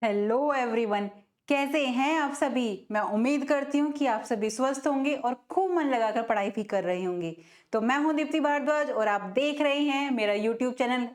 Hello everyone. कैसे हैं आप सभी। मैं उम्मीद करती हूँ कि आप सभी स्वस्थ होंगे और खूब मन लगाकर पढ़ाई भी कर रहे होंगे। तो मैं हूं दीप्ति भारद्वाज और आप देख रहे हैं मेरा YouTube channel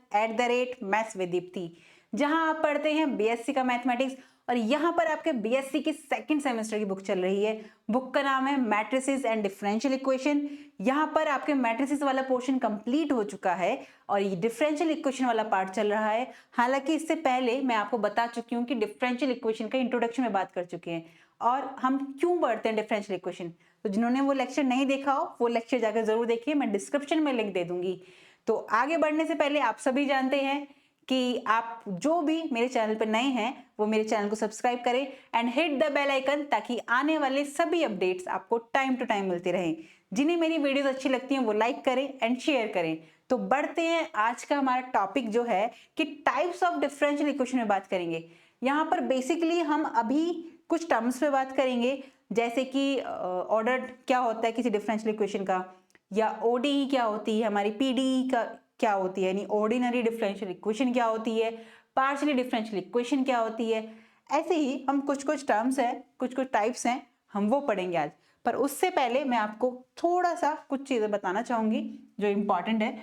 @maths with Deepti, जहां आप पढ़ते हैं बीएससी का मैथमेटिक्स। और यहाँ पर आपके बीएससी की सेकंड सेमेस्टर की बुक चल रही है। बुक का नाम है मैट्रिसेस एंड डिफरेंशियल इक्वेशन। यहाँ पर आपके मैट्रिसेस वाला पोर्शन कंप्लीट हो चुका है और ये डिफरेंशियल इक्वेशन वाला पार्ट चल रहा है। हालांकि इससे पहले मैं आपको बता चुकी हूँ कि डिफरेंशियल इक्वेशन का इंट्रोडक्शन में बात कर चुके हैं और हम क्यों पढ़ते हैं डिफरेंशियल इक्वेशन। तो जिन्होंने वो लेक्चर नहीं देखा हो वो लेक्चर जाकर जरूर देखिए, मैं डिस्क्रिप्शन में लिंक दे दूंगी। तो आगे बढ़ने से पहले आप सभी जानते हैं कि आप जो भी मेरे चैनल पर नए हैं वो मेरे चैनल को सब्सक्राइब करें and hit the bell icon, ताकि आने वाले सभी अपडेट्स आपको टाइम टू टाइम मिलते रहें। जिन्हें मेरी वीडियोस अच्छी लगती हैं वो लाइक करें एंड शेयर करें। तो बढ़ते हैं, आज का हमारा टॉपिक जो है कि टाइप्स ऑफ डिफरेंशियल इक्वेशन में बात करेंगे। यहाँ पर बेसिकली हम अभी कुछ टर्म्स पे बात करेंगे, जैसे कि ऑर्डर क्या होता है किसी डिफरेंशियल इक्वेशन का, या ओडीई क्या होती है, हमारी पीडीई का क्या होती है, यानी ऑर्डिनरी डिफरेंशियल इक्वेशन क्या होती है, पार्शियली डिफरेंशियल इक्वेशन क्या होती है। ऐसे ही हम कुछ कुछ टर्म्स हैं, कुछ कुछ टाइप्स हैं, हम वो पढ़ेंगे आज। पर उससे पहले मैं आपको थोड़ा सा कुछ चीजें बताना चाहूंगी जो इंपॉर्टेंट है,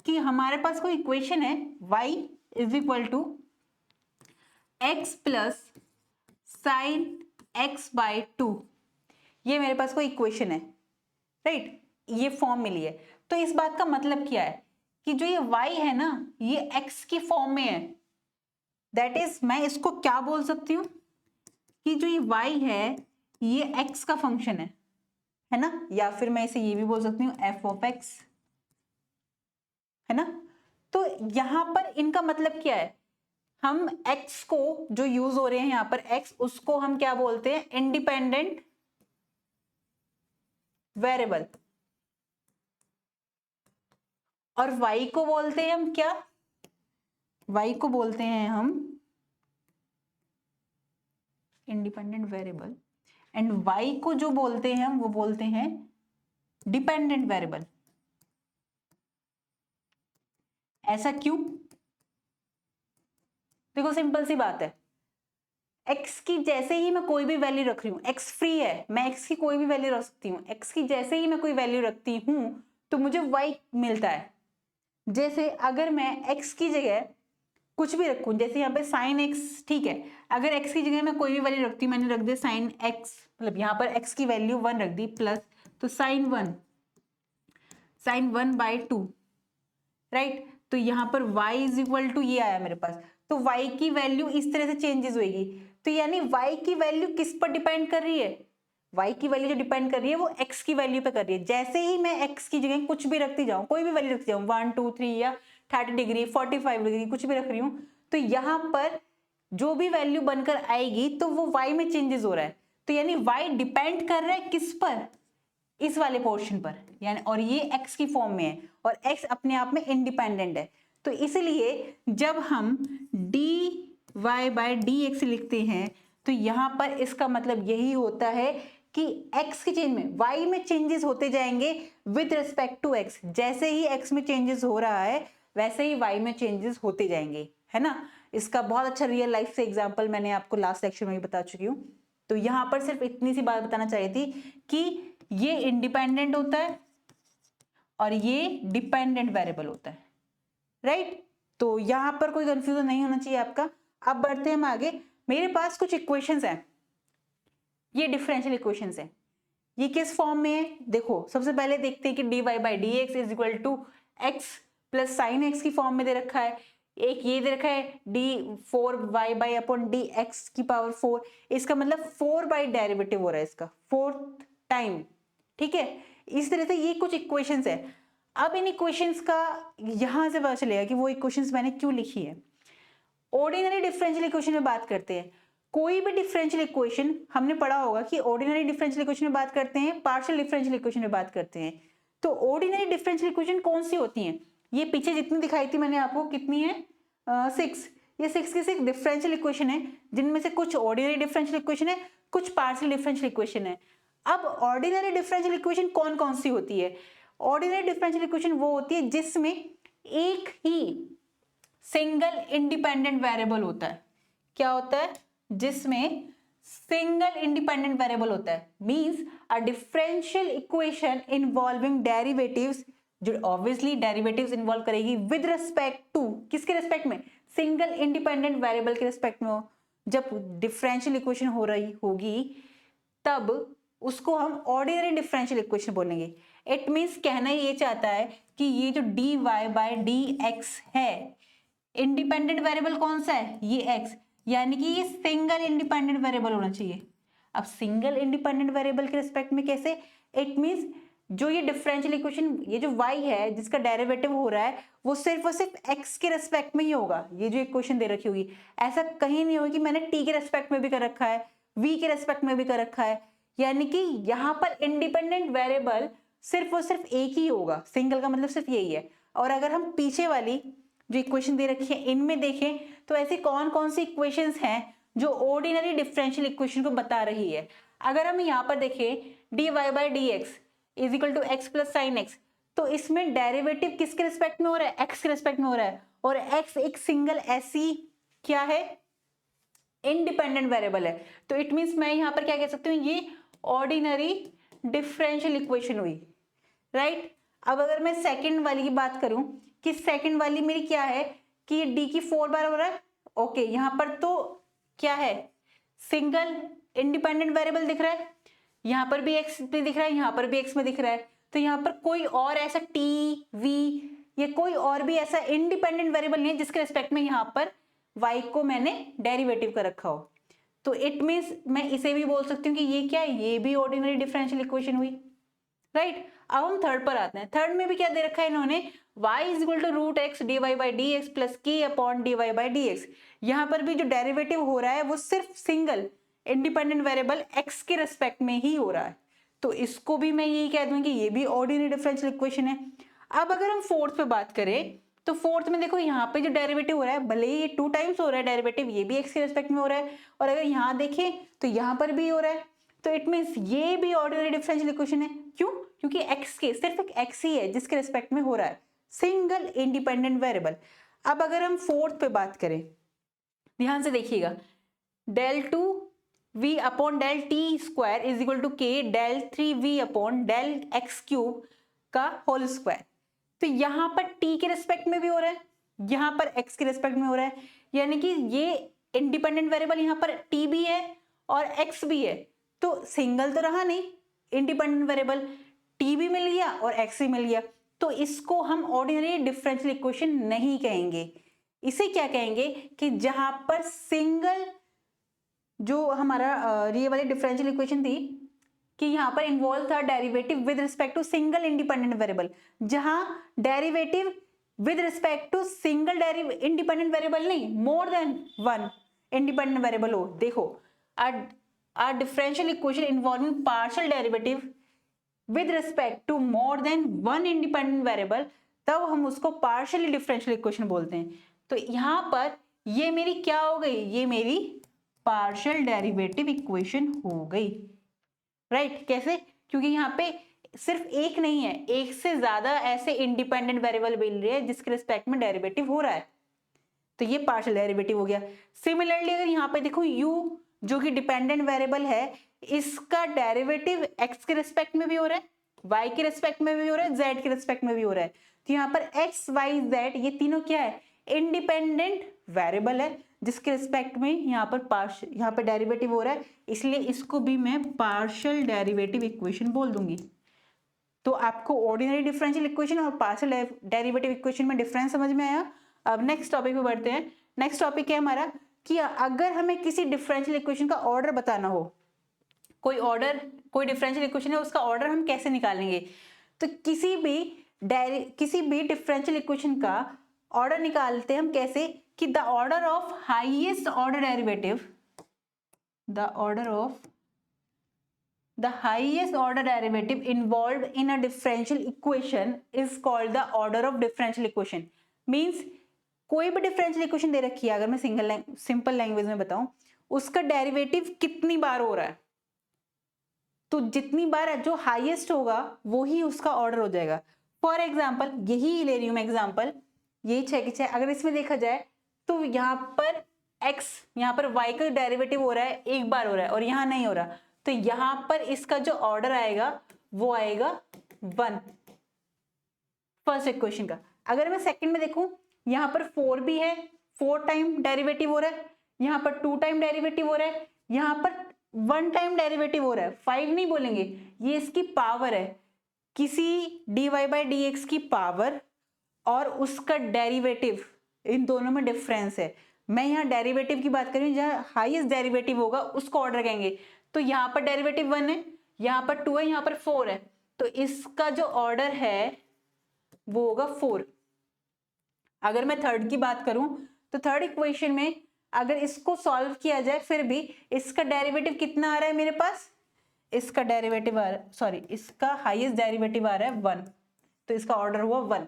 कि हमारे पास कोई इक्वेशन है y is equal to x plus sine x by 2। ये मेरे पास कोई इक्वेशन है, राइट, ये फॉर्म मिली है। तो इस बात का मतलब क्या है कि जो ये y है ना, ये x की फॉर्म में है। दैट इज मैं इसको क्या बोल सकती हूँ कि जो ये y है ये x का फंक्शन है ना, या फिर मैं इसे ये भी बोल सकती हूँ f ऑफ x, है ना। तो यहां पर इनका मतलब क्या है, हम x को जो यूज हो रहे हैं यहां पर x, उसको हम क्या बोलते हैं, इंडिपेंडेंट वेरिएबल। और y को बोलते हैं हम क्या, y को बोलते हैं हम इंडिपेंडेंट वेरिएबल, एंड y को जो बोलते हैं हम वो बोलते हैं डिपेंडेंट वेरिएबल। ऐसा क्यों, देखो सिंपल सी बात है, x की जैसे ही मैं कोई भी वैल्यू रख रही हूँ, x फ्री है, मैं x की कोई भी वैल्यू रख सकती हूँ, x की जैसे ही मैं कोई वैल्यू रखती हूँ तो मुझे y मिलता है। जैसे अगर मैं x की जगह कुछ भी रखूं, जैसे यहाँ पे साइन x, ठीक है, अगर x की जगह मैं कोई भी वैल्यू रखती हूँ, मैंने रख दिया साइन x, मतलब यहाँ पर x की वैल्यू 1 रख दी प्लस, तो साइन 1 बाय 2, राइट। तो यहाँ पर y इज इक्वल टू ये आया मेरे पास, तो y की वैल्यू इस तरह से चेंजेस होगी। तो यानी y की वैल्यू किस पर डिपेंड कर रही है, y की वैल्यू जो डिपेंड कर रही है वो x की वैल्यू पे कर रही है। जैसे ही मैं x की जगह कुछ भी रखती जाऊं, कोई भी वैल्यू रखती जाऊं, 1 2 3 या 30 डिग्री 45 डिग्री कुछ भी रख रही हूं, तो यहाँ पर जो भी वैल्यू बनकर आएगी तो वो y में चेंजेस हो रहा है। तो यानी y डिपेंड कर रहा है किस पर, इस वाले पोर्शन पर, यानी और ये x की फॉर्म में है और x अपने आप में इंडिपेंडेंट है। तो इसलिए जब हम dy बाय dx लिखते हैं तो यहां पर इसका मतलब यही होता है कि x के चेंज में y में चेंजेस होते जाएंगे विद रिस्पेक्ट टू x। जैसे ही x में चेंजेस हो रहा है वैसे ही y में चेंजेस होते जाएंगे, है ना। इसका बहुत अच्छा रियल लाइफ से एग्जांपल मैंने आपको लास्ट लेक्चर में भी बता चुकी हूँ। तो यहां पर सिर्फ इतनी सी बात बताना चाहिए थी कि ये इंडिपेंडेंट होता है और ये डिपेंडेंट वेरिएबल होता है, राइट। तो यहां पर कोई कंफ्यूजन नहीं होना चाहिए आपका। अब बढ़ते हैं हम आगे। मेरे पास कुछ इक्वेशंस हैं, ये डिफरेंशियल इक्वेशंस हैं। ये किस फॉर्म में है, देखो सबसे पहले देखते हैं कि dy by d x is equal to x plus sine x की फॉर्म में दे रखा है। एक ये दे रखा है d4y by upon d x की पावर 4, इसका मतलब 4 बाई डेरिवेटिव हो रहा है इसका 4th टाइम, ठीक है। इस तरह से ये कुछ इक्वेशंस है। अब इन इक्वेशंस का यहां से पता चलेगा कि वो इक्वेशंस मैंने क्यों लिखी है। ऑर्डिनरी डिफरेंशियल इक्वेशन में बात करते हैं। कोई भी डिफरेंशियल इक्वेशन हमने पढ़ा होगा कि ऑर्डिनरी डिफरेंशियल इक्वेशन में बात करते हैं, पार्शियल डिफरेंशियल इक्वेशन में बात करते हैं। तो ऑर्डिनरी डिफरेंशियल इक्वेशन कौन सी होती हैं, ये पीछे जितनी दिखाई थी मैंने आपको, कितनी है 6। ये 6 की 6 डिफरेंशियल इक्वेशन है, जिनमें से कुछ ऑर्डिनरी डिफरेंशियल इक्वेशन है, कुछ पार्शियल डिफरेंशियल इक्वेशन है। अब ऑर्डिनरी डिफरेंशियल इक्वेशन कौन कौन सी होती है, ऑर्डिनरी डिफरेंशियल इक्वेशन वो होती है जिसमें एक ही सिंगल इंडिपेंडेंट वेरिएबल होता है। क्या होता है, जिसमें सिंगल इंडिपेंडेंट वेरिएबल होता है, means a differential equation involving derivatives, जो ऑब्वियसली डेरिवेटिव्स इन्वॉल्व करेगी विद रिस्पेक्ट टू, किसके रिस्पेक्ट में, सिंगल इंडिपेंडेंट वेरिएबल के रिस्पेक्ट में हो। जब डिफरेंशियल इक्वेशन हो रही होगी तब उसको हम ऑर्डिनरी डिफरेंशियल इक्वेशन बोलेंगे। इट मींस कहना ये चाहता है कि ये जो dy बाय dx है, इंडिपेंडेंट वेरिएबल कौन सा है, ये x, यानी कि ये सिंगल इंडिपेंडेंट वेरिएबल होना चाहिए। अब सिंगल इंडिपेंडेंट वेरिएबल के रिस्पेक्ट में कैसे, इट मींस जो ये डिफरेंशियल इक्वेशन, ये जो y है जिसका डेरिवेटिव हो रहा है वो सिर्फ और सिर्फ x के रिस्पेक्ट में ही होगा। ये जो इक्वेशन दे रखी होगी, ऐसा कहीं नहीं होगा कि मैंने t के रिस्पेक्ट में भी कर रखा है, v के रिस्पेक्ट में भी कर रखा है, यानी कि यहाँ पर इंडिपेंडेंट वेरिएबल सिर्फ और सिर्फ एक ही होगा। सिंगल का मतलब सिर्फ यही है। और अगर हम पीछे वाली जो इक्वेशन दे रखी है इनमें देखें तो ऐसी कौन कौन सी इक्वेशंस हैं जो ऑर्डिनरी डिफरेंशियल इक्वेशन को बता रही है। अगर हम यहाँ पर देखें dy by dx is equal to x plus sine x, तो इसमें डेरिवेटिव किसके रिस्पेक्ट में हो रहा है, x के रिस्पेक्ट में हो रहा है, और x एक सिंगल ऐसी क्या है, इंडिपेंडेंट वेरिएबल है। तो इट मींस मैं यहाँ पर क्या कह सकती हूँ, ये ऑर्डिनरी डिफरेंशियल इक्वेशन हुई, राइट। अब अगर मैं सेकंड वाली की बात करूं कि सेकंड वाली मेरी क्या है कि ये d की 4 बार हो रहा है, ओके, यहाँ पर तो क्या है, सिंगल इंडिपेंडेंट वेरिएबल दिख रहा है, यहाँ पर भी x में दिख रहा है, यहाँ पर भी x में दिख रहा है, तो यहाँ पर कोई और ऐसा t v ये कोई और भी ऐसा इंडिपेंडेंट वेरिएबल नहीं है जिसके रिस्पेक्ट में यहाँ पर y को मैंने डेरिवेटिव कर रखा हो। तो इट मींस मैं इसे भी बोल सकती हूँ कि ये क्या है, ये भी ऑर्डिनरी डिफरेंशियल इक्वेशन हुई, राइट। अब हम थर्ड पर आते हैं। थर्ड में भी क्या दे रखा है इन्होंने, y is equal to root x d y by d x plus k upon d y by d x. यहाँ पर भी जो डेरिवेटिव हो रहा है वो सिर्फ सिंगल इंडिपेंडेंट वेरिएबल x के रेस्पेक्ट में ही हो रहा है, तो इसको भी मैं यही कह दूंगी ये भी ऑर्डिनरी डिफरेंशियल इक्वेशन है। अब अगर हम फोर्थ पे बात करें तो फोर्थ में देखो यहाँ पे जो डेरिवेटिव हो रहा है, भले ही ये 2 टाइम्स हो रहा है डेरिवेटिव, ये भी x के रेस्पेक्ट में हो रहा है, और अगर यहाँ देखें तो यहाँ पर भी हो रहा है, तो इट मींस ये भी ऑर्डिनरी डिफरेंशियल इक्वेशन है। क्यों, क्योंकि x के सिर्फ एक x ही है जिसके रेस्पेक्ट में हो रहा है, सिंगल इंडिपेंडेंट वेरिएबल। अब अगर हम फोर्थ पे बात करें, ध्यान से देखिएगा, del 2 v upon del t square is equal to k del 3v upon del x cube का होल स्क्वायर। तो यहाँ पर t के रिस्पेक्ट में भी हो रहा है, यहाँ पर x के रिस्पेक्ट में हो रहा है, यानी कि ये इंडिपेंडेंट वेरिएबल यहाँ पर t भी है और x भी है, तो सिंगल तो रहा नहीं, इंडिपेंडेंट वेरिएबल t भी मिल गया और x भी मिल गया, तो इसको हम ऑर्डिनरी डिफरेंशियल इक्वेशन नहीं कहेंगे। इसे क्या कहेंगे कि जहां पर सिंगल, जो हमारा ये वाली डिफरेंशियल इक्वेशन थी कि यहाँ पर इन्वॉल्व था derivative with respect to single independent variable, जहां derivative with respect to single independent variable नहीं, more than one independent variable हो। देखो, a differential equation involving partial derivative with respect to more than one independent variable, तब हम उसको partially differential equation बोलते हैं। तो यहाँ पर ये मेरी क्या हो गई, ये मेरी partial derivative equation हो गई, राइट। कैसे, क्योंकि यहाँ पे सिर्फ एक नहीं है, एक से ज्यादा ऐसे इंडिपेंडेंट वेरिएबल मिल रहे हैं जिसके रिस्पेक्ट में डेरिवेटिव हो रहा है, तो ये पार्शियल डेरिवेटिव हो गया। सिमिलरली अगर यहाँ पे देखो u जो कि डिपेंडेंट वेरिएबल है, इसका डेरिवेटिव x के रिस्पेक्ट में भी हो रहा है, y के रिस्पेक्ट में भी हो रहा है, z के रिस्पेक्ट में भी हो रहा है, तो यहाँ पर x y z ये तीनों क्या है, इंडिपेंडेंट वेरिएबल है जिसके रिस्पेक्ट में यहाँ पर डेरिवेटिव हो रहा है, इसलिए इसको भी मैं पार्शियल डेरिवेटिव इक्वेशन बोल दूंगी। तो आपको ऑर्डिनरी डिफरेंशियल इक्वेशन और पार्शियल डेरिवेटिव इक्वेशन में डिफरेंस समझ में आया। अब नेक्स्ट टॉपिक पे बढ़ते हैं। नेक्स्ट टॉपिक है हमारा कि अगर हमें किसी डिफरेंशियल इक्वेशन का ऑर्डर बताना हो, कोई डिफरेंशियल इक्वेशन है उसका ऑर्डर हम कैसे निकालेंगे, तो किसी भी डिफरेंशियल इक्वेशन का ऑर्डर निकालते हैं हम कैसे कि the order of highest order derivative, the order of the highest order derivative involved in a differential equation is called the order of differential equation। means कोई भी डिफरेंशियल इक्वेशन दे रखी है, अगर मैं सिंपल लैंग्वेज में बताऊं, उसका डेरिवेटिव कितनी बार हो रहा है, तो जितनी बार जो हाईएस्ट होगा वो ही उसका ऑर्डर हो जाएगा। फॉर एग्जाम्पल यही ले रही हूं मैं एग्जाम्पल, यही 6 की 6, अगर इसमें देखा जाए तो यहाँ पर x, यहाँ पर y का डेरिवेटिव हो रहा है, एक बार हो रहा है और यहाँ नहीं हो रहा, तो यहाँ पर इसका जो ऑर्डर आएगा वो आएगा 1 फर्स्ट इक्वेशन का। अगर मैं सेकंड में देखूं, यहाँ पर 4 भी है, 4 टाइम डेरिवेटिव हो रहा है, यहाँ पर 2 टाइम डेरिवेटिव हो रहा है, यहाँ पर 1 टाइम डेरिवेटिव हो रहा है, 5 नहीं बोलेंगे, ये इसकी पावर है, किसी dy बाई dx की पावर और उसका डेरिवेटिव, इन दोनों में डिफरेंस है। मैं यहाँ डेरिवेटिव की बात करूँ, जहाँ हाईएस्ट डेरिवेटिव होगा उसको ऑर्डर कहेंगे, तो यहाँ पर डेरिवेटिव 1 है, यहाँ पर 2 है, यहाँ पर 4 है, तो इसका जो ऑर्डर है वो होगा 4। अगर मैं थर्ड की बात करूं तो थर्ड इक्वेशन में अगर इसको सॉल्व किया जाए फिर भी इसका डेरिवेटिव कितना आ रहा है मेरे पास, इसका डेरिवेटिव आ रहा है, सॉरी इसका हाईएस्ट डेरिवेटिव आ रहा है 1, तो इसका ऑर्डर हुआ 1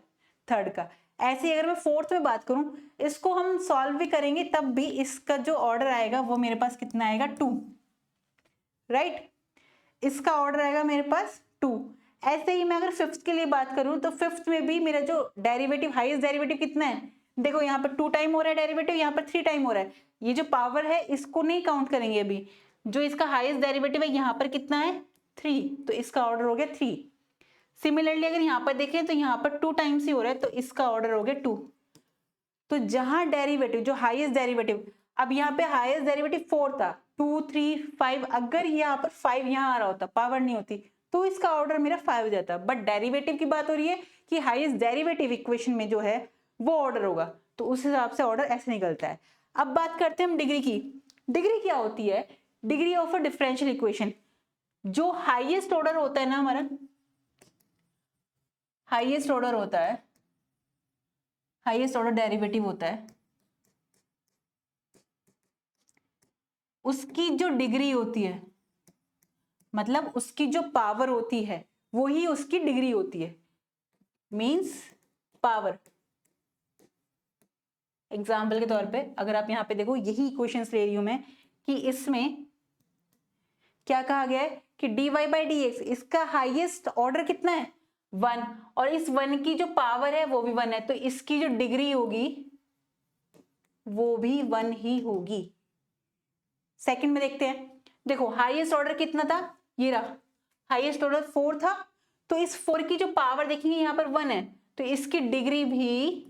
थर्ड का। ऐसे ही अगर मैं फोर्थ में बात करूं, इसको हम सॉल्व भी करेंगे तब भी इसका जो ऑर्डर आएगा वो मेरे पास कितना आएगा 2, राइट, इसका ऑर्डर आएगा मेरे पास 2। ऐसे ही मैं अगर फिफ्थ के लिए बात करूं तो फिफ्थ में भी मेरा जो डेरिवेटिव हाईएस्ट डेरिवेटिव कितना है, देखो यहाँ पर 2 टाइम हो रहा है डेरिवेटिव, यहाँ पर 3 टाइम हो रहा है, ये जो पावर है इसको नहीं काउंट करेंगे अभी, जो इसका हाईएस्ट डेरिवेटिव है यहाँ पर कितना है 3, तो इसका ऑर्डर हो गया 3। सिमिलरली अगर यहाँ पर देखें तो यहाँ पर 2 टाइम्स ही हो रहा है, तो इसका ऑर्डर हो गया 2। तो जहां डेरिवेटिव जो हाईएस्ट डेरिवेटिव, अब यहाँ पे हाईएस्ट डेरिवेटिव 4 था, 2 3 5, अगर यहाँ पर 5 यहाँ आ रहा होता, पावर नहीं होती, तो इसका ऑर्डर मेरा 5 हो जाता, बट डेरिवेटिव की बात हो रही है कि हाईएस्ट डेरिवेटिव इक्वेशन में जो है वो ऑर्डर होगा, तो उस हिसाब से ऑर्डर ऐसे निकलता है। अब बात करते हैं हम डिग्री की। डिग्री क्या होती है, degree of a differential equation, जो हाईएस्ट ऑर्डर होता है ना हमारा, हाईएस्ट ऑर्डर होता है, हाईएस्ट ऑर्डर डेरिवेटिव होता है, उसकी जो डिग्री होती है, मतलब उसकी जो पावर होती है वो ही उसकी डिग्री होती है, मींस पावर। एग्जाम्पल के तौर पे अगर आप यहाँ पे देखो, यही इक्वेशंस ले रही हूं मैं कि इसमें क्या कहा गया है कि dy बाई डी एक्स, इसका हाईएस्ट ऑर्डर कितना है 1, और इस 1 की जो पावर है वो भी 1 है, तो इसकी जो डिग्री होगी वो भी 1 ही होगी। सेकंड में देखते हैं, देखो हाईएस्ट ऑर्डर कितना था, ये रहा, हाईएस्ट ऑर्डर 4 था, तो इस 4 की जो पावर देखेंगे यहाँ पर 1 है, तो इसकी डिग्री भी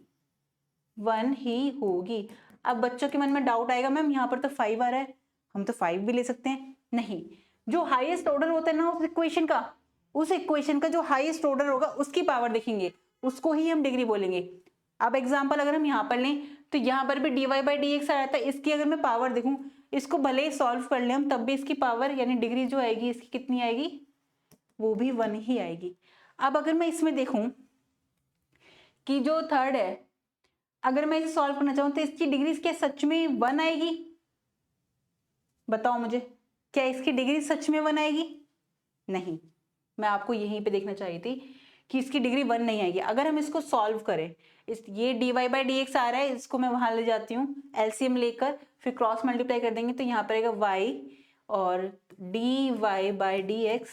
1 ही होगी। अब बच्चों के मन में डाउट आएगा, मैम यहाँ पर तो 5 आ रहा है, हम तो 5 भी ले सकते हैं। नहीं, जो हाईएस्ट ऑर्डर होता है ना उस इक्वेशन का जो हाईएस्ट ऑर्डर होगा उसकी पावर देखेंगे, उसको ही हम डिग्री बोलेंगे। अब एग्जांपल अगर हम यहाँ पर लें तो यहाँ पर भी dy बाई डी एक्स आ रहा था, इसकी अगर मैं पावर देखूं, इसको भले ही सॉल्व कर ले हम, तब भी इसकी पावर यानी डिग्री जो आएगी इसकी कितनी आएगी, वो भी 1 ही आएगी। अब अगर मैं इसमें देखूं कि जो थर्ड है, अगर मैं इसे सॉल्व करना चाहूं तो इसकी डिग्री क्या सच में 1 आएगी, बताओ मुझे, क्या इसकी डिग्री सच में 1 आएगी? नहीं, मैं आपको यहीं पे देखना चाहिए थी कि इसकी डिग्री 1 नहीं आएगी। अगर हम इसको सॉल्व करें, ये dy बाई डी एक्स आ रहा है, इसको मैं वहां ले जाती हूँ एलसीएम लेकर, फिर क्रॉस मल्टीप्लाई कर देंगे, तो यहाँ पर आएगा y और dy by d x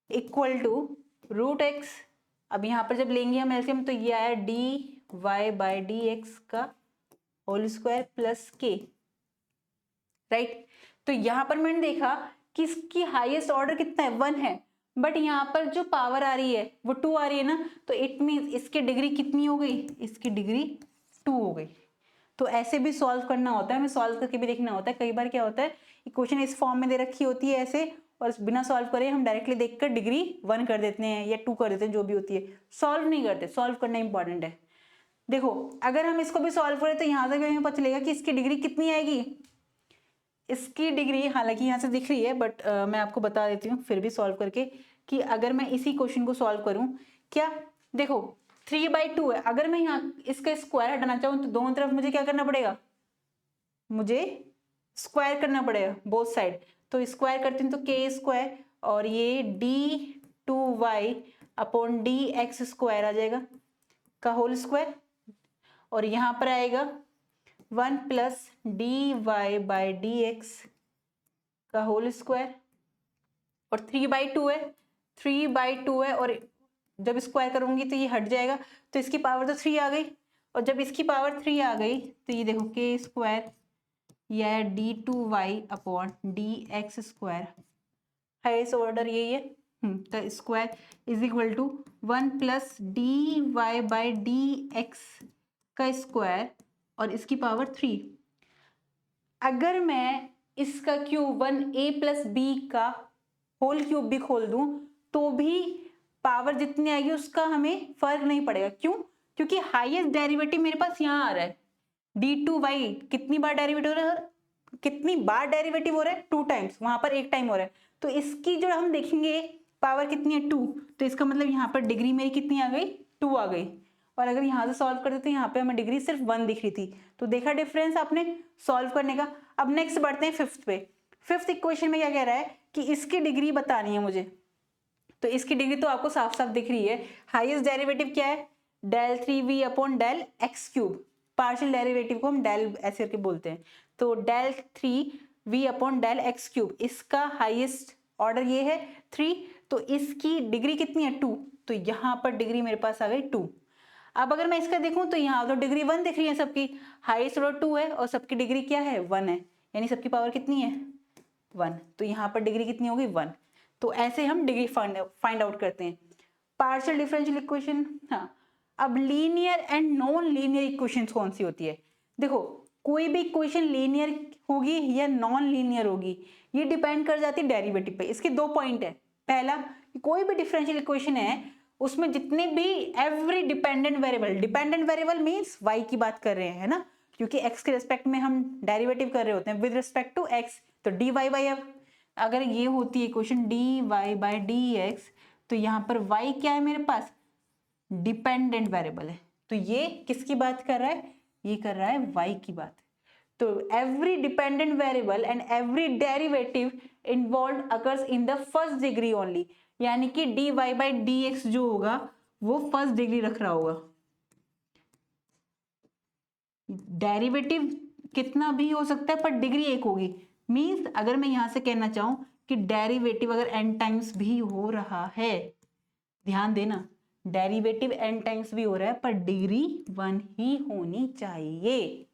equal to root x. अब यहाँ पर जब लेंगे हम एलसीएम तो ये आया dy बाई डी एक्स का होल स्क्वायर प्लस के, राइट। तो यहाँ पर मैंने देखा कि इसकी हाईएस्ट ऑर्डर कितना है 1 है, बट यहाँ पर जो पावर आ रही है वो 2 आ रही है ना, तो इट मीन्स इसकी डिग्री कितनी हो गई, इसकी डिग्री 2 हो गई। तो ऐसे भी सॉल्व करना होता है, हमें सॉल्व करके भी देखना होता है। कई बार क्या होता है, इक्वेशन इस फॉर्म में दे रखी होती है ऐसे, और बिना सॉल्व करे हम डायरेक्टली देखकर डिग्री 1 कर देते हैं या 2 कर देते हैं, जो भी होती है, सॉल्व नहीं करते। सॉल्व करना इंपॉर्टेंट है। देखो अगर हम इसको भी सॉल्व करें तो यहाँ से हमें पता चलेगा कि इसकी डिग्री कितनी आएगी। इसकी डिग्री हालांकि यहाँ से दिख रही है, बट मैं आपको बता देती हूँ फिर भी सॉल्व करके, कि अगर मैं इसी क्वेश्चन को सॉल्व करूँ, क्या देखो 3/2 है, अगर मैं यहाँ इसका स्क्वायर हटाना चाहूँ तो दोनों तरफ मुझे क्या करना पड़ेगा, मुझे स्क्वायर करना पड़ेगा बोथ साइड। तो स्क्वायर करती हूँ तो के स्क्वायर और ये d2y upon d x square आ जाएगा का होल स्क्वायर, और यहाँ पर आएगा 1 plus dy by d x का होल स्क्वायर, और 3/2 है, 3/2 है, और जब स्क्वायर करूंगी तो ये हट जाएगा, तो इसकी पावर तो 3 आ गई, और जब इसकी पावर 3 आ गई तो ये देखो के स्क्वायर या d2y upon dx square, highest order यही है। तो square is equal to 1 plus d y by d x का स्क्वायर और इसकी पावर 3। अगर मैं इसका क्यूब 1a प्लस बी का होल क्यूब भी खोल दूं तो भी पावर जितनी आएगी उसका हमें फर्क नहीं पड़ेगा। क्यों? क्योंकि हाईएस्ट डेरिवेटिव मेरे पास यहाँ आ रहा है। d2y कितनी बार डेरिवेटिव हो रहा है? कितनी बार डेरिवेटिव हो रहा है? 2 टाइम्स, वहां पर 1 टाइम हो रहा है। तो इसकी जो हम देखेंगे पावर कितनी है? 2। तो इसका मतलब यहाँ पर डिग्री मेरी कितनी आ गई? 2 आ गई। और अगर यहाँ से सॉल्व करते तो यहाँ पे हमें डिग्री सिर्फ 1 दिख रही थी। तो देखा डिफरेंस आपने सॉल्व करने का। अब नेक्स्ट बढ़ते हैं फिफ्थ पे। फिफ्थ इक्वेशन में क्या कह रहा है कि इसकी डिग्री बतानी है मुझे। तो इसकी डिग्री तो आपको साफ साफ दिख रही है। हाईएस्ट डेरिवेटिव क्या है? Del 3v upon del x cube. Partial derivative को हम डेल ऐसे करके बोलते हैं। तो del 3v upon del x cube, इसका हाईएस्ट ऑर्डर ये है 3। तो इसकी डिग्री कितनी है? 2। तो यहाँ पर डिग्री मेरे पास आ गई 2। अब अगर मैं इसका देखूं तो यहाँ तो डिग्री 1 दिख रही है सबकी, हाईएस्ट ऑर्डर 2 है और सबकी डिग्री क्या है? 1 है, यानी सबकी पावर कितनी है? 1। तो यहाँ पर डिग्री कितनी होगी? 1। तो ऐसे हम डिग्री फाइंड आउट करते हैं। Partial differential equation. हाँ, अब linear and non linear equations कौन सी होती है? देखो, कोई भी इक्वेशन लीनियर होगी या नॉन लीनियर होगी, ये डिपेंड कर जाती है डेरिवेटिव पे। इसके 2 पॉइंट है। पहला, कोई भी डिफरेंशियल इक्वेशन है उसमें जितने भी every dependent variable means y की बात कर रहे हैं, है ना, क्योंकि x के रिस्पेक्ट में हम डेरिवेटिव कर रहे होते हैं विद रिस्पेक्ट टू x। तो dy बाई f, अगर ये होती है इक्वेशन dy बाई dx, तो यहाँ पर y क्या है मेरे पास? डिपेंडेंट वेरिएबल है। तो ये किसकी बात कर रहा है? ये कर रहा है y की बात। तो every dependent variable and every derivative involve occurs in the first degree only, यानी कि dy बाई dx जो होगा वो फर्स्ट डिग्री रख रहा होगा। डेरिवेटिव कितना भी हो सकता है पर डिग्री 1 होगी। मींस अगर मैं यहां से कहना चाहूं कि डेरिवेटिव अगर n टाइम्स भी हो रहा है, ध्यान देना, डेरिवेटिव n टाइम्स भी हो रहा है पर डिग्री 1 ही होनी चाहिए।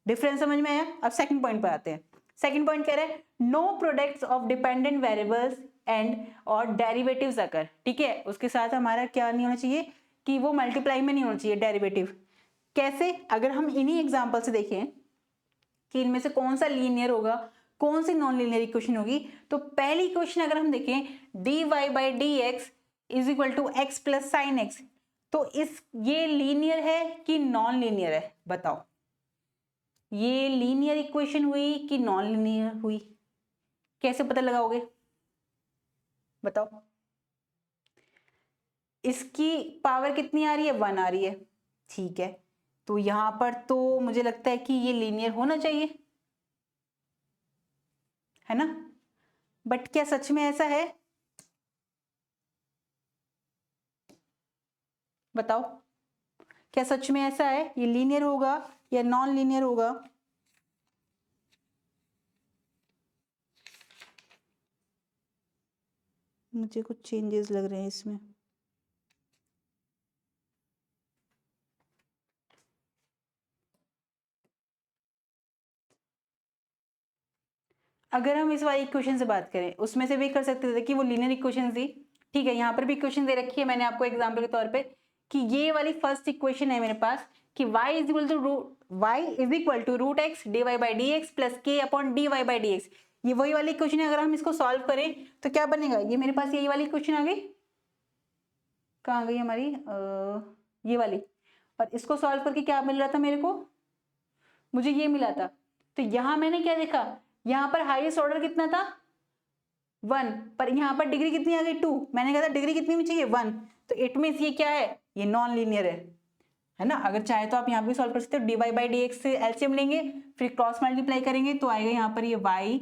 डिफरेंस समझ में आया? अब सेकंड पॉइंट पर आते हैं। सेकंड पॉइंट कह रहा है no products of dependent variables and और डेरिवेटिव्स अकर। ठीक है, उसके साथ हमारा क्या नहीं होना चाहिए कि वो मल्टीप्लाई में नहीं होना चाहिए डेरिवेटिव। कैसे? अगर हम इन्हीं एग्जांपल से देखें कि इनमें से कौन सा लीनियर होगा, कौन सी नॉन लीनियर इक्वेशन होगी, तो पहली इक्वेशन अगर हम देखें dy by d x is equal to x plus sine x, तो ये लीनियर है कि नॉन लीनियर है? बताओ, ये लीनियर इक्वेशन हुई कि नॉन लीनियर हुई? कैसे पता लगाओगे? बताओ। इसकी पावर कितनी आ रही है? 1 आ रही है। ठीक है, तो यहां पर तो मुझे लगता है कि ये लीनियर होना चाहिए, है ना? बट क्या सच में ऐसा है? बताओ, क्या सच में ऐसा है? ये लीनियर होगा या नॉन लीनियर होगा? मुझे कुछ चेंजेस लग रहे हैं इसमें। अगर हम इस वाली इक्वेशन से बात करें, उसमें से भी कर सकते थे कि वो लीनियर इक्वेशन थी। ठीक है, यहाँ पर भी इक्वेशन दे रखी है मैंने आपको एग्जांपल के तौर पे कि ये वाली फर्स्ट इक्वेशन है मेरे पास कि y is equal to root x d y by d x plus k upon d y by d x. ये वही वाली इक्वेशन है। अगर हम इसको सॉल्व करें तो क्या बनेगा? ये मेरे पास यही वाली इक्वेशन आ गई। कहाँ गई हमारी? ये वाली। और इसको सॉल्व करके क्या मिल रहा था मेरे को? मुझे ये मिला था। तो यहां मैंने क्या देखा? यहाँ पर हाईएस्ट ऑर्डर कितना था? 1। पर यहाँ पर डिग्री कितनी आ गई? 2। मैंने कहा था डिग्री कितनी होनी चाहिए? 1। तो इट मीन्स ये क्या है? ये नॉन लीनियर है ना? अगर चाहे तो आप यहाँ भी सॉल्व कर सकते हो। D y by d x से एलसीएम लेंगे, फिर क्रॉस मल्टीप्लाई करेंगे तो आएगा यहाँ पर ये y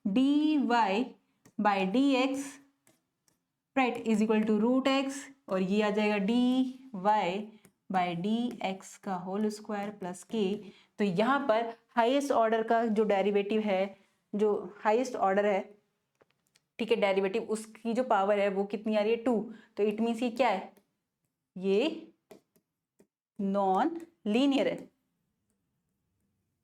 d y by d x right is equal to root x, और ये आ जाएगा d y by d x का होल स्क्वायर प्लस के। तो यहाँ पर हाईएस्ट ऑर्डर का जो डेरिवेटिव है, जो हाईएस्ट ऑर्डर है, ठीक है, डेरिवेटिव, उसकी जो पावर है वो कितनी आ रही है? 2। तो इट मीन्स ये क्या है? ये नॉन लीनियर है,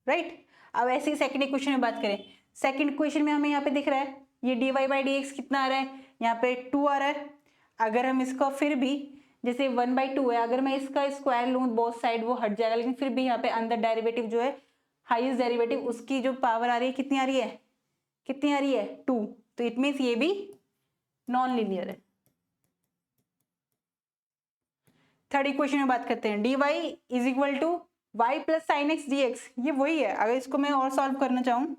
राइट। अब ऐसे ही सेकंड इक्वेशन में बात करें, सेकंड इक्वेशन में हमें यहाँ पे दिख रहा है ये dy बाई डी एक्स कितना आ रहा है, यहाँ पे 2 आ रहा है। अगर हम इसका फिर भी जैसे 1/2 है, अगर मैं इसका स्क्वायर लूँ बोथ साइड वो हट जाएगा, लेकिन फिर भी यहाँ पे अंदर डेरिवेटिव जो है हाईएस्ट डेरिवेटिव उसकी जो पावर आ रही है कितनी आ रही है, कितनी आ रही है 2, तो इट मीन्स ये भी नॉन लीनियर है। थर्ड इक्वेशन में बात करते हैं, dy is equal to y plus sine x d x, ये वही है। अगर इसको मैं और सॉल्व करना चाहूँ,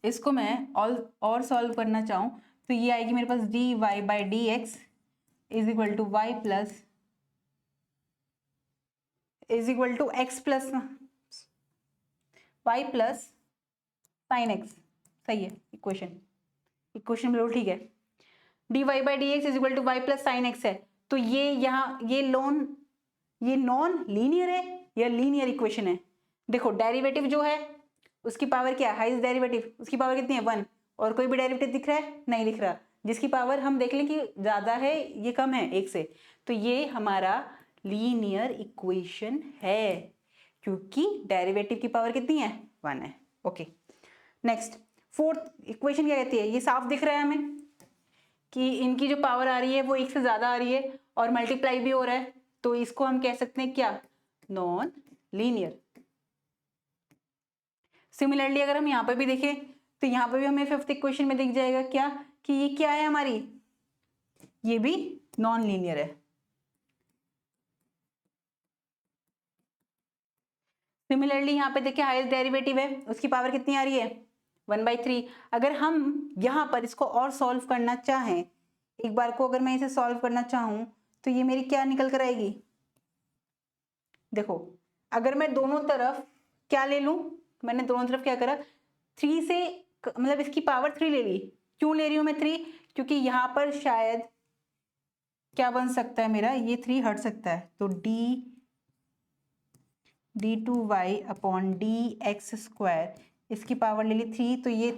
इसको मैं और सॉल्व करना चाहूँ तो ये आएगी मेरे पास dy by d x is equal to y plus is equal to x plus y plus sine x. सही है इक्वेशन बिल्कुल ठीक है। dy by d x is equal to y plus sine x है, तो ये यहाँ ये नॉन लीनियर है या लीनियर इक्वेशन है। देखो डेरिवेटिव जो है उसकी पावर क्या है, हाईएस्ट डेरिवेटिव उसकी पावर कितनी है 1, और कोई भी डेरिवेटिव दिख रहा है, नहीं दिख रहा। जिसकी पावर हम देख लें कि ज्यादा है ये कम है 1 से, तो ये हमारा लीनियर इक्वेशन है क्योंकि डेरिवेटिव की पावर कितनी है 1 है। ओके, नेक्स्ट फोर्थ इक्वेशन क्या कहती है, ये साफ दिख रहा है हमें कि इनकी जो पावर आ रही है वो 1 से ज्यादा आ रही है और मल्टीप्लाई भी हो रहा है, तो इसको हम कह सकते हैं क्या, नॉन लीनियर। सिमिलरली अगर हम यहाँ पे भी देखें तो यहाँ पे भी हमें फिफ्थ इक्वेशन में दिख जाएगा क्या, कि ये क्या है हमारी, ये भी नॉन लीनियर है। सिमिलरली यहाँ पे देखिए हाईएस्ट डेरिवेटिव है, उसकी पावर कितनी आ रही है 1/3। अगर हम यहाँ पर इसको और सॉल्व करना चाहें, एक बार को अगर मैं इसे सॉल्व करना चाहूं तो ये मेरी क्या निकल कर आएगी, देखो अगर मैं दोनों तरफ क्या ले लूं, मैंने दोनों तरफ क्या करा 3 से मतलब इसकी पावर 3 ले ली। क्यों ले रही हूं मैं 3, क्योंकि यहाँ पर शायद क्या बन सकता है मेरा, ये 3 हट सकता है, तो d2y upon d x square इसकी पावर ले ली 3, तो ये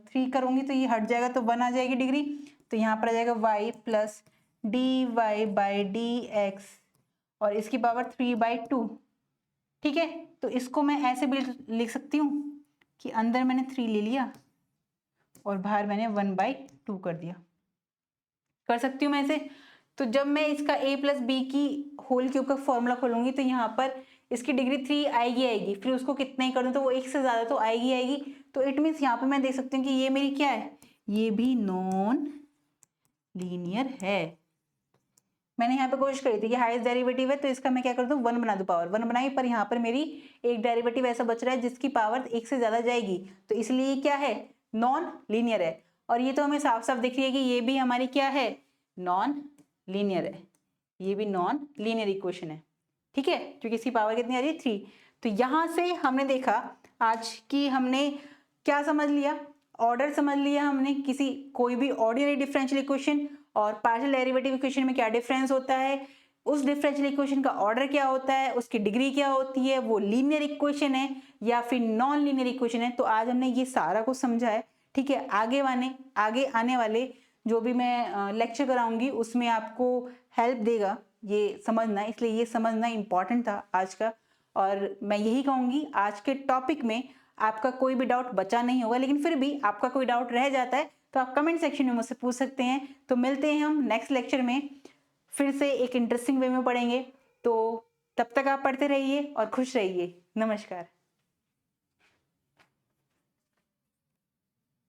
3 करूंगी तो ये हट जाएगा तो 1 आ जाएगी डिग्री, तो यहाँ पर आ जाएगा y plus d y by d x और इसकी पावर 3/2। ठीक है, तो इसको मैं ऐसे भी लिख सकती हूँ कि अंदर मैंने 3 ले लिया और बाहर मैंने 1/2 कर दिया, कर सकती हूँ मैं ऐसे। तो जब मैं इसका a प्लस बी की होल क्यूब का फॉर्मूला खोलूंगी तो यहाँ पर इसकी डिग्री 3 आएगी, फिर उसको कितना ही कर दूं तो वो 1 से ज्यादा तो आएगी। तो इट मीन्स यहाँ पे मैं देख सकती हूँ कि ये मेरी क्या है, ये भी नॉन लीनियर है। मैंने यहाँ पे कोशिश करी थी कि हाईएस्ट डेरिवेटिव है तो इसका मैं क्या कर दूं 1 बना दूं, पावर 1 बनाई, पर यहाँ पर मेरी एक डेरिवेटिव ऐसा बच रहा है जिसकी पावर 1 से ज्यादा जाएगी, तो इसलिए क्या है, नॉन लीनियर है। और ये तो हमें साफ साफ दिख रही है कि ये भी हमारी क्या है, नॉन लीनियर है, ये भी नॉन लीनियर इक्वेशन है। ठीक है, क्योंकि इसकी पावर कितनी आ रही है 3। तो यहां से हमने देखा आज की हमने क्या समझ लिया, ऑर्डर समझ लिया हमने, किसी कोई भी ऑर्डिनरी डिफरेंशियल इक्वेशन और पार्शियल डेरिवेटिव इक्वेशन में क्या डिफरेंस होता है, उस डिफरेंशियल इक्वेशन का ऑर्डर क्या होता है, उसकी डिग्री क्या होती है, वो लीनियर इक्वेशन है या फिर नॉन लीनियर इक्वेशन है। तो आज हमने ये सारा कुछ समझा है। ठीक है, आगे आने वाले जो भी मैं लेक्चर कराऊंगी उसमें आपको हेल्प देगा ये समझना, इसलिए ये समझना इंपॉर्टेंट था आज का। और मैं यही कहूंगी आज के टॉपिक में आपका कोई भी डाउट बचा नहीं होगा, लेकिन फिर भी आपका कोई डाउट रह जाता है तो आप कमेंट सेक्शन में मुझसे पूछ सकते हैं। तो मिलते हैं हम नेक्स्ट लेक्चर में, फिर से एक इंटरेस्टिंग वे में पढ़ेंगे। तो तब तक आप पढ़ते रहिए और खुश रहिए। नमस्कार।